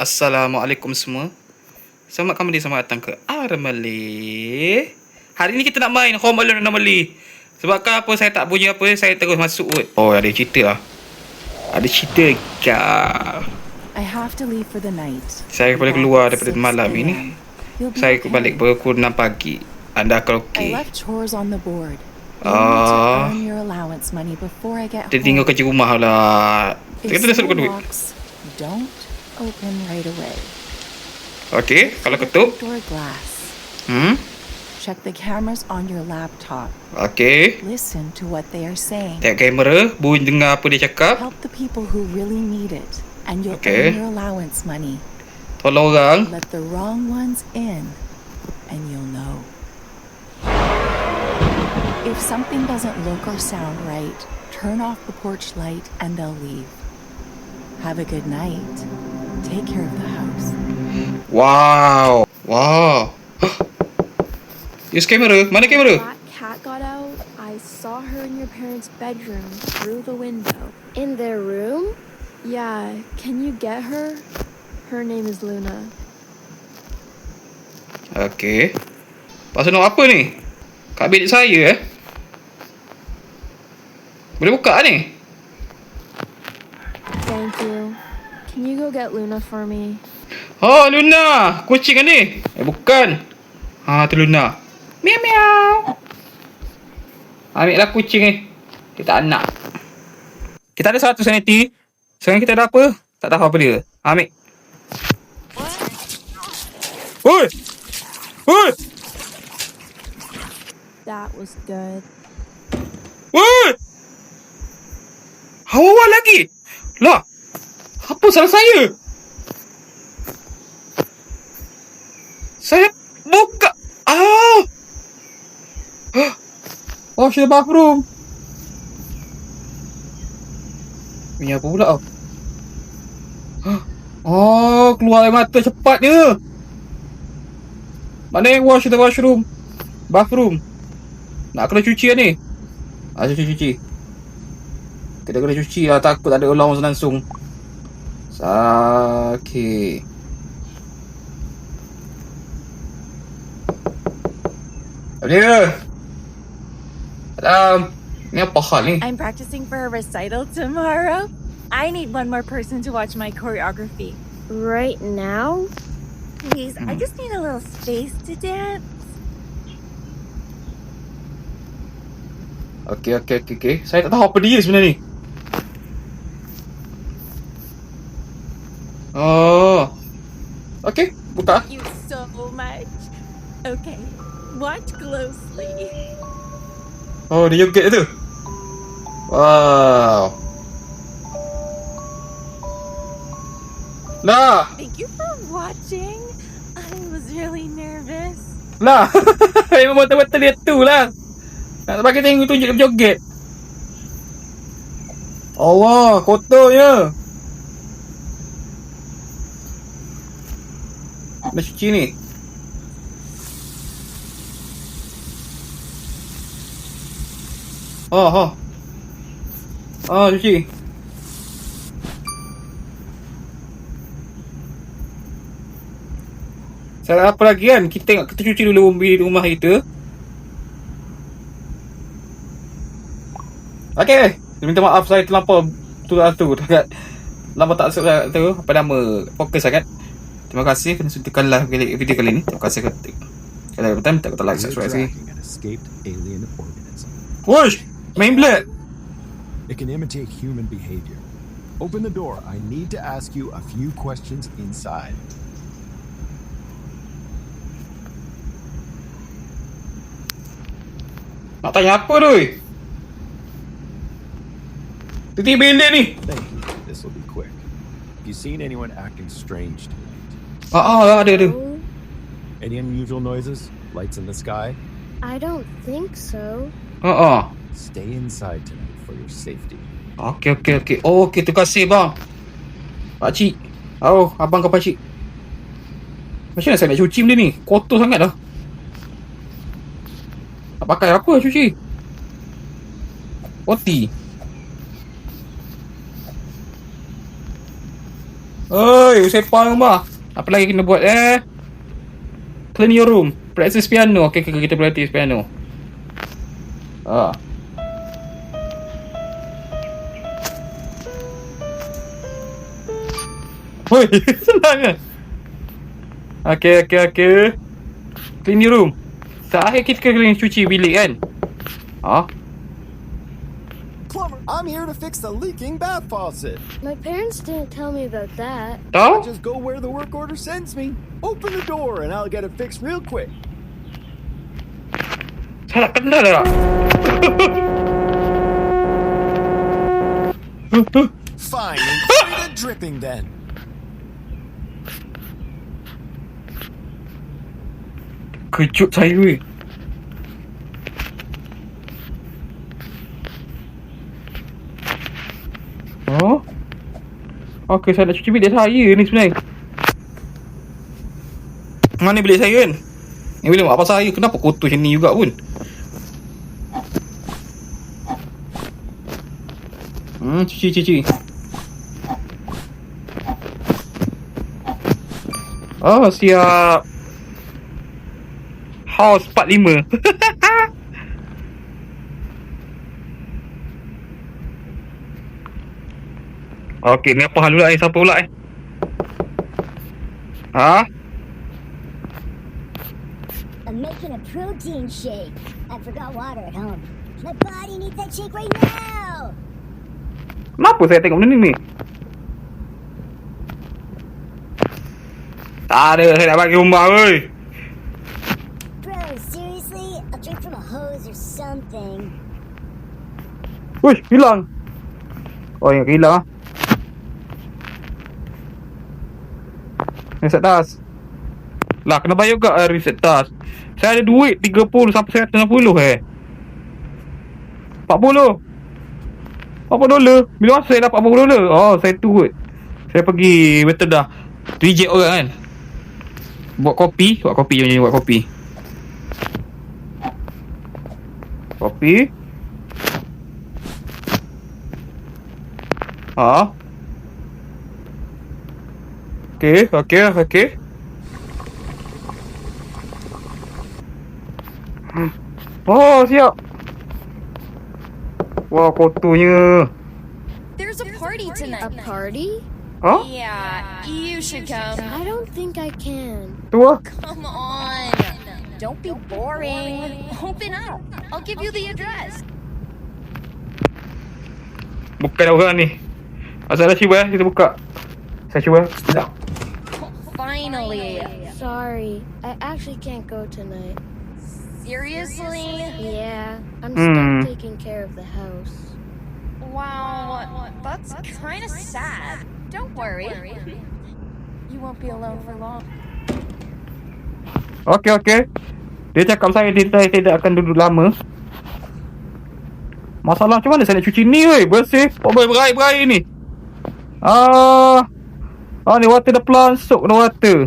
Assalamualaikum semua. Selamat kembali, selamat datang ke Armali. Hari ni kita nak main Home Alone Anomaly. Sebab apa saya tak bunyi apa, saya terus masuk kot. Oh, ada cerita lah. Ada cerita kah? I have to leave for the night. Saya boleh keluar daripada malam ini. Saya balik pukul 6 pagi. Anda akan I okey. left chores on the board. You need to earn your allowance money before I get Dia home. tinggal kerja rumah lah. If Kita dah school selalu duit. locks, don't open right away. Okey, kalau Check ketuk. the door glass. Check the cameras on your laptop. Okey. Listen to what they are saying. Tengok kamera, bunyi dengar apa dia cakap. Help the people who really need it, and you'll Okay. earn your allowance money. Tolong orang. Let the wrong ones in, and you'll know. If something doesn't look or sound right, turn off the porch light and they'll leave. Have a good night. Take care of the house. Wow. Wow. Use kamera. Mana kamera? Black cat got out. I saw her in your parents' bedroom through the window. In their room? Yeah, can you get her? Her name is Luna. Okey. Pasal nak apa ni? Kat bilik saya Boleh buka ni? Thank you. Can you go get Luna for me? Oh, Luna. Kucing kan ni? Bukan. Tu Luna. Miau miau. Ambil lah kucing ni. Kita tak nak. Kita ada 100 sanity. Sekarang kita ada apa? Tak tahu apa dia. Ambil. Oi! Oi! That was good. Oi! Awal lagi. Lah. Apa salah saya? Saya buka. Wash the bathroom. Ini apa pula? Oh, keluar air mata cepatnya. Mana yang wash the washroom? Bathroom. Nak kena cuci lah ni. Cuci. Kita kena cuci lah. Takut ada allowance langsung. Sakit. Apa dia? Salam. Ni apa hal ni? I'm practicing for a recital tomorrow. I need one more person to watch my choreography. Right now? Please, I just need a little space to dance. Okey. Saya tak tahu apa dia sebenarnya ni. Oh. Okey, buka. Thank you so much. Okay, watch closely. Oh, dia joget tu. Wow. Lah. Thank you for watching. I was really nervous. Lah. Memang betul-betul dia tu lah. Nak bagi tengok tunjuk dia berjoget. Allah, kotornya. Dah cuci ni. Cuci. Saya apa lagi kan? Kita cuci dulu rumah kita. Okey. Minta maaf saya terlampau tu. Lama tak sebut tu. Apa nama? Fokus sangat. Terima kasih kerana sudahkan video kali ni. Terima kasih kalau betul minta kata like, subscribe lagi. Tracking an escaped alien organism. Wush! Main blade. It can imitate human behavior. Open the door. I need to ask you a few questions inside. Nak tanya apa tu? Titik bilik ni. Thank you. This will be quick. Have you seen anyone acting strange tonight? Ada. Oh, Any unusual noises? Lights in the sky? I don't think so. Stay inside tonight for your safety. Okey. Oh, okey, terima kasih bang. Pakcik. Oh, abang ke pakcik. Macam mana saya nak cuci benda ni? Kotor sangat dah. Nak pakai apa cuci? Poti. Oi, sepa rumah. Apa lagi kena buat Clean your room. Practice piano. Okay, kita practice piano. Oi, senang kan? Okay. Clean your room. Terakhir kita kena cuci bilik kan? Plumber, I'm here to fix the leaking bath faucet. My parents didn't tell me about that. Tahu? Just go where the work order sends me. Open the door and I'll get it fixed real quick. Saya tak kenal lah. Fine, enjoy the dripping then. Kejut saya weh. Okay, saya nak cuci bilik saya ni sebenarnya. Mana bilik saya kan? Ni bilik mak abang saya. Kenapa kotor macam ni juga pun? Cuci. Siap. House 45. Okey, ni apa hal pula siapa pula I'm making a protein shake. I forgot water at home. My body needs that shake right now. Kenapa saya tengok benda ni? Tak ada, saya nak bagi rumah weh. Bro, seriously? I'll drink from a hose or something. Wih, hilang. Oh, yang hilang reset task. Lah, kena bayar juga reset task. Saya ada duit 30 sampai 160 $40 Bila masa saya dapat $40? Oh, saya turut. Saya pergi betul dah reject orang kan. Buat kopi je. Buat kopi. Okay. Oh, siap. Wah, kotornya. There's a party tonight. A party? Yeah, you should come. I don't think I can. Tu lah. Come on. Don't be boring. Open up. I'll give you the address. Bukan orang ni. Asal dah cuba kita buka. Saya cuba. Sekejap. Finally. Sorry, I actually can't go tonight. Seriously? Yeah, I'm still taking care of the house. Wow, that's kind of sad. Don't worry. You won't be alone for long. Okay. Dia cakap saya dia tidak akan duduk lama. Masalah macam mana saya nak cuci ni weh? Bersih. Berair ni. Ni water the plant. Soak the water.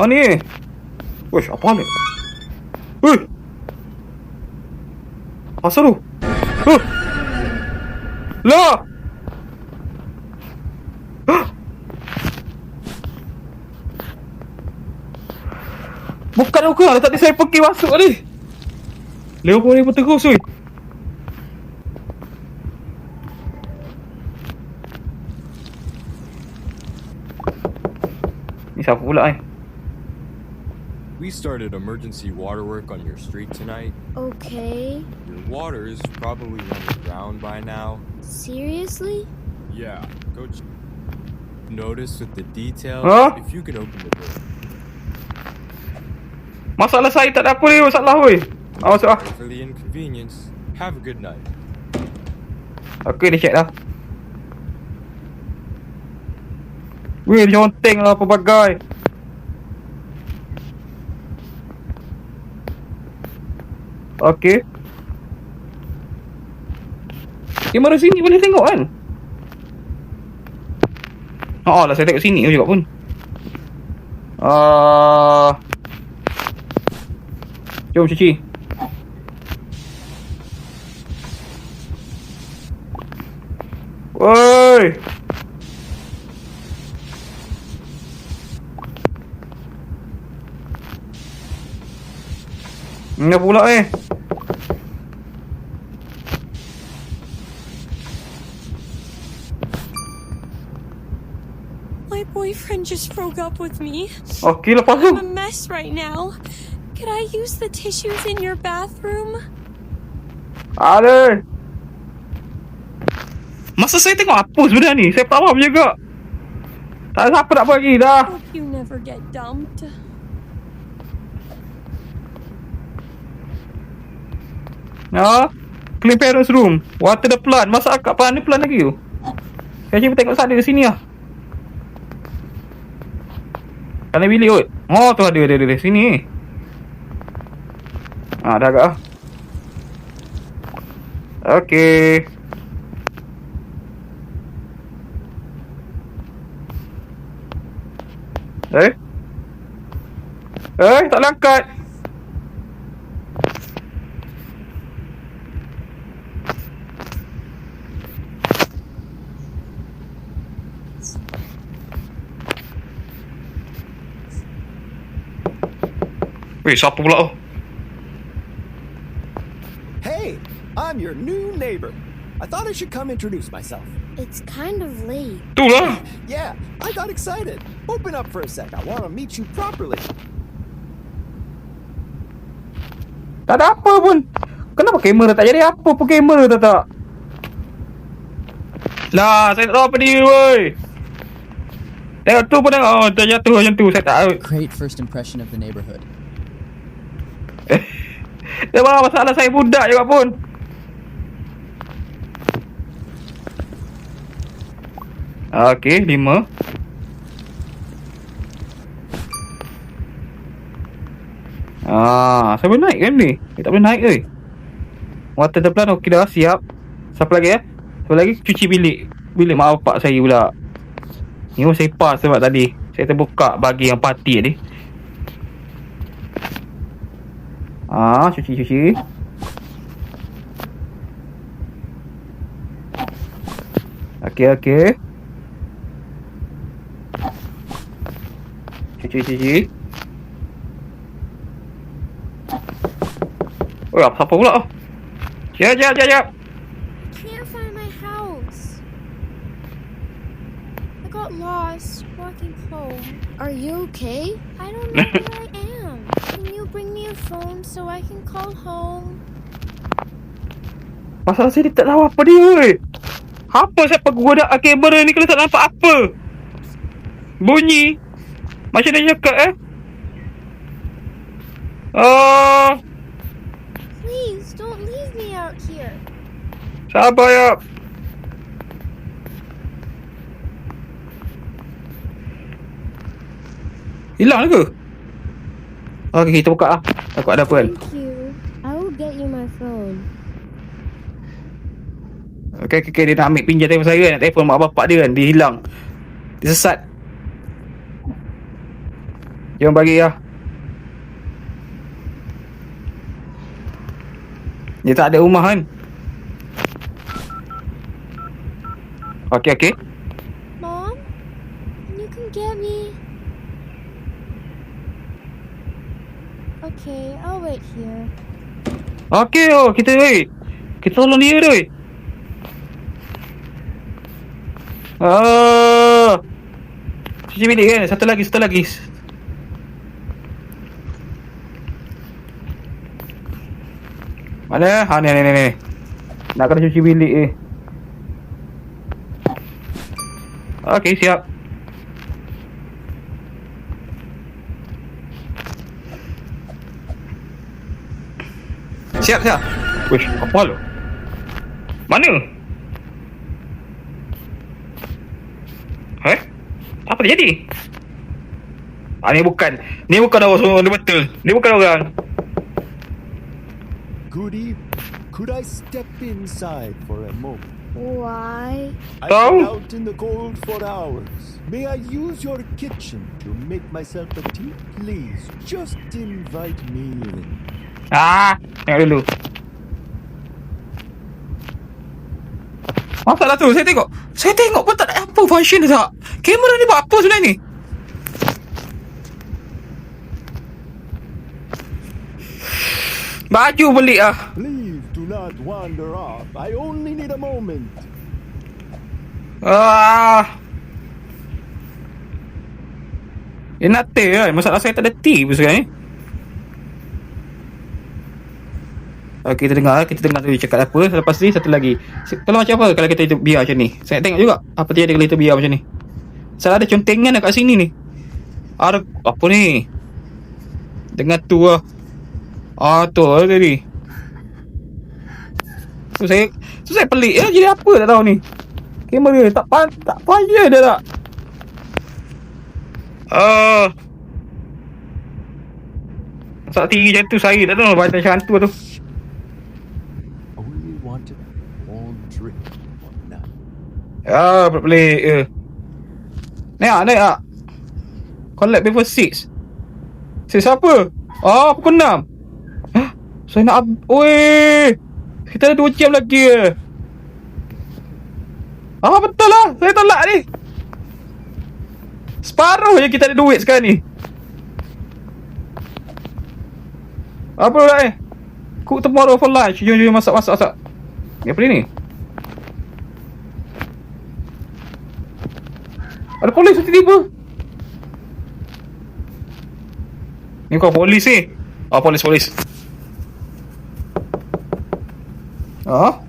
Ni. Wish, apa ni? Asal tu? Lah! Bukan tadi saya pergi masuk tadi. Leo terus weh. Ni siapa pula We started emergency water work on your street tonight. Okay, Your water is probably running down by now. seriously? Yeah, go notice with the details. Huh? If you can open the door. Masalah saya tak ada apa ni, masalah weh. Masuk For the inconvenience, have a good night. Okay, dia check dah. Weh, dia conteng lah pelbagai. Okay. Kamera sini boleh tengok kan? Lah saya tengok sini juga pun. Jom cuci. woi. Enggak pula My boyfriend just broke up with me. Okey, lepas tu. I'm a mess right now. Could I use the tissues in your bathroom? Aduh. Masa saya tengok apa sebenarnya ni? Saya faham juga. Tak ada siapa nak bagi dah. Hope you never get dumped. Ya. Clean parents room. Water the plant. Masa akak plant ni plant lagi tu. Saya cuba tengok sana sini lah. Kanan bilik kot. Oh tu ada. Sini. Dah agak lah. Okey. Tak langkat. Weh, siapa pula tu? Hey, I'm your new neighbor. I thought I should come introduce myself. It's kind of late. Tu lah. Yeah, I got excited. Open up for a sec. I want to meet you properly. Tak ada apa pun. Kenapa kamera tak jadi apa pun kamera tak? Lah, saya tak tahu apa dia woi. Tengok tu pun tengok. Oh, terjatuh macam tu. Saya tak tahu. Great first impression of the neighborhood. Dia masalah saya budak juga pun. Okey, 5. Saya boleh naik kan ni? Tak boleh naik ke? Water the plant okey dah, siap. Siapa lagi Siapa lagi? Cuci bilik. Bilik mak bapak saya pula. Ni pun saya pas sebab tadi saya terbuka bagi yang parti ni. Cuci. Okey. Cuci. Oh, apa pula? Jap. Can't find my house. I got lost walking home. Are you okay? I don't know where I am. Can you bring me a phone so I can call home? Masalah saya tak tahu apa dia weh. Apa siapa guna kamera ni kalau tak nampak apa? Bunyi. Macam dia cakap Please don't leave me out here. Sabar ya. Hilang ke? Okey, kita buka lah. Takut ada apa kan? Thank you. I will get you my phone. Okey, dia nak ambil pinjam telefon saya kan. Telefon mak bapak dia kan. Dia hilang. Dia sesat. Jom bagi lah. Dia tak ada rumah kan. Okey. Mom, you can get me. Okay, I'll wait here. Okey kita wait. Kita tolong dia tu. Cuci bilik kan. Satu lagi. Mana? Ni. Nak kena cuci bilik ni. Okey, siap. Siap. Wish, apa lu? Mana? Apa terjadi? Ni bukan orang semua, ni betul. Ni bukan orang. Goody, could I step inside for a moment? Why? I've been out in the cold for hours. May I use your kitchen to make myself a tea? Please, just invite me in. Tengok dulu. Masalah tu, saya tengok pun tak ada apa function dia tak. Kamera ni buat apa sebenarnya ni? Baju beli ah. Please do not wander off. I only need a moment. Dia nak teh kan? Masalah saya tak ada tea pun sekarang ni. Kita dengar dulu cakap apa. Lepas ni satu lagi. Kalau macam apa kalau kita biar macam ni? Saya tengok juga apa dia ada kalau kita biar macam ni. Salah ada contengan kat sini ni. Ada apa ni? Dengan tu lah. Tu lah tadi. Tu saya pelik lah jadi apa tak tahu ni. Kamera tak payah dah tak. Saat tinggi macam tu saya tak tahu baca macam hantu tu. Only wanted one drink one night. Pelik je. Naik tak? Collect before 6. 6 apa? Pukul 6. Saya nak weh. Kita ada 2 jam lagi. Betul lah. Saya tolak ni. Separuh je kita ada duit sekarang ni. Apa pula ni? Cook tomorrow for lunch. Jom masak. Ni apa ni? Ada polis tiba-tiba. Ni kau polis ni. Polis.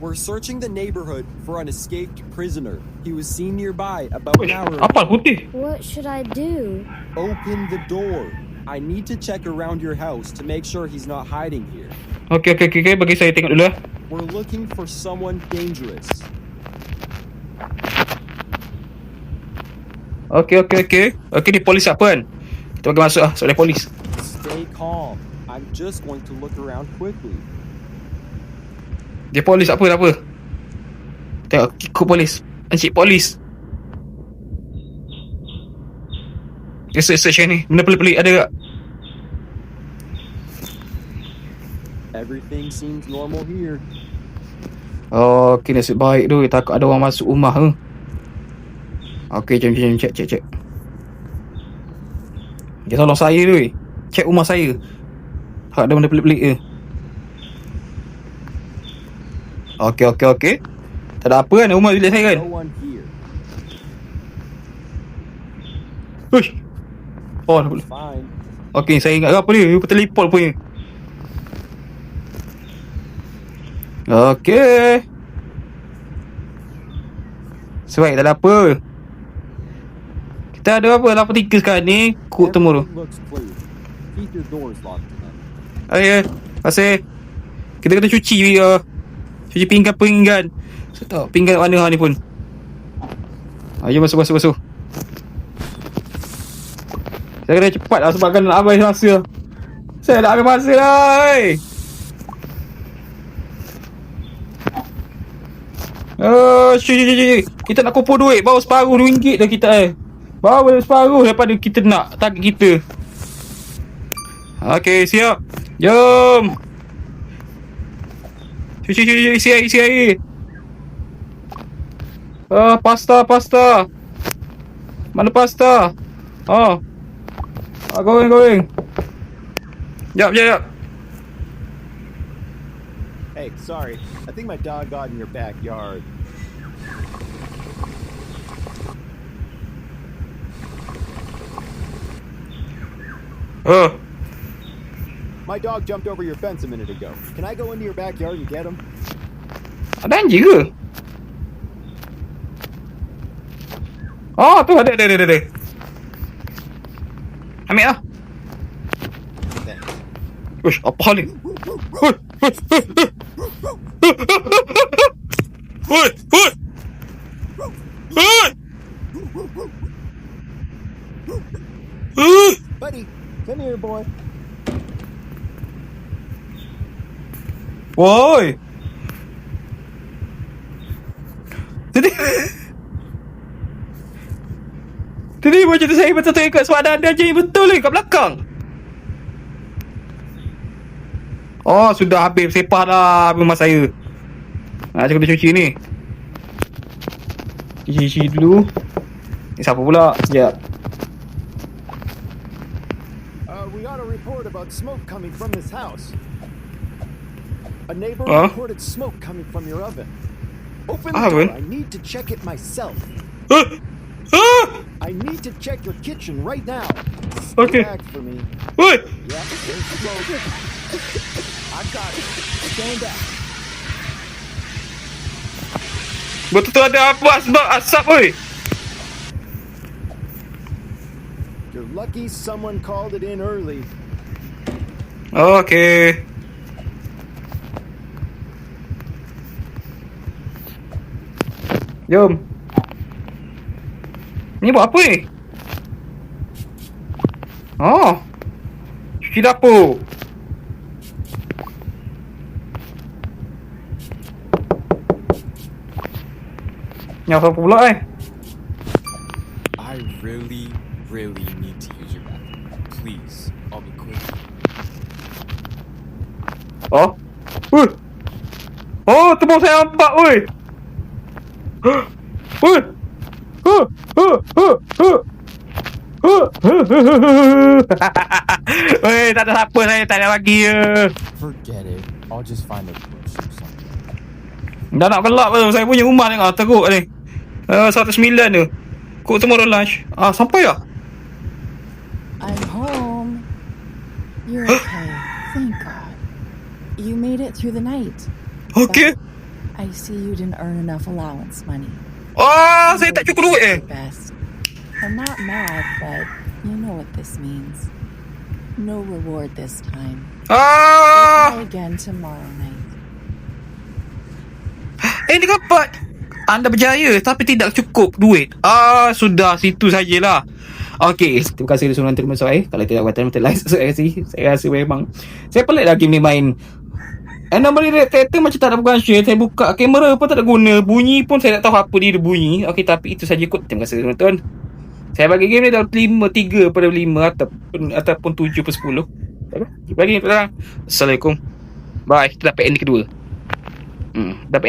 We're searching the neighborhood for an escaped prisoner. He was seen nearby about an hour ago. Apa putih? What should I do? Open the door. I need to check around your house to make sure he's not hiding here. Okay. Bagi saya tengok dulu. We're looking for someone dangerous. Okay, ni polis apa kan? Kita bagi masuk soal polis. Stay calm. I'm just going to look around quickly. Dia polis apa. Tengok ikut polis. Encik polis. Dia search ni. Benda pelik-pelik ada tak? Everything seems normal here. Okay, nasib baik tu. Takut ada orang masuk rumah tu. Okay, jom check. Dia tolong saya tu. Check rumah saya. Tak ada benda pelik-pelik je. Okay. Tak ada apa kan rumah bilik saya kan? No one here. Uish. Tak boleh. Fine. Okay, saya ingat apa dia? Teleport punya. Okay. Sebaik tak ada apa. Kita ada apa? 83 sekarang ni. Cook tomorrow. Everything looks clear. Keep your doors locked tonight. Terima kasih. Kita kena cuci cuci pinggan. Saya tahu pinggan mana ni pun. Jom basuh. Saya kena cepat lah sebab kan nak habis masa. Saya nak habis masa lah. Cuci. Kita nak kumpul duit. Baru separuh RM2 dah kita Baru separuh daripada kita nak target kita. Okay, siap. Jom. Cuci isi air. Pasta. Mana pasta? Going. Jap. Hey, sorry. I think my dog got in your backyard. My dog jumped over your fence a minute ago. Can I go into your backyard and get him? Ada anjing ke? Tu ada. Ambil lah. Uish, apa hal ni? Buddy, come here, boy. Woi. Tadi macam tu saya betul-betul ikut sebab ada je betul kat belakang. Sudah habis sepah dah rumah saya. Nak kena cuci ni. Cuci dulu. Ni siapa pula? Sekejap. We got a report about smoke coming from this house. A neighbor Huh? reported smoke coming from your oven. Open the Oven? door. I need to check it myself. Ah! Ah! I need to check your kitchen right now. Okay. Stay back for me. Oi! Yep, there's smoke. I've got it. Stand back. Betul-betul ada apa sebab asap oi. You're lucky someone called it in early. Okay. Jom. Ni buat apa ni? Oh. Cuci dapur. Ni apa pula I really need to use your bathroom. Please, I'll be quick. Oh. Oh, tubuh saya nampak oi. Oi. Oi, tak ada siapa saya tak ada bagi ya. Forget it. I'll just find a bush or something. Dah nak gelap tu. Saya punya rumah tengok teruk ni. 109 tu. Cook tomorrow lunch. Sampai ya? I'm home. You're okay. Thank God. You made it through the night. Okay. I see you didn't earn enough allowance money. Saya tak cukup duit Your best. I'm not mad, but you know what this means. No reward this time. Try again tomorrow night. Dia dapat. Anda berjaya tapi tidak cukup duit. Sudah situ sajalah. Okey, terima kasih sudah nonton video saya. Kalau tidak buat like, subscribe sih. Saya rasa memang saya pelik lagi ni main anomaly detector macam tak ada function. Saya buka kamera pun tak ada guna. Bunyi pun saya tak tahu apa dia bunyi. Okey, tapi itu saja kot. Terima kasih nonton. Saya bagi game ni dalam 3/5 ataupun 7/10. Jumpa lagi. Assalamualaikum. Bye. Kita dapat ending kedua. Dapat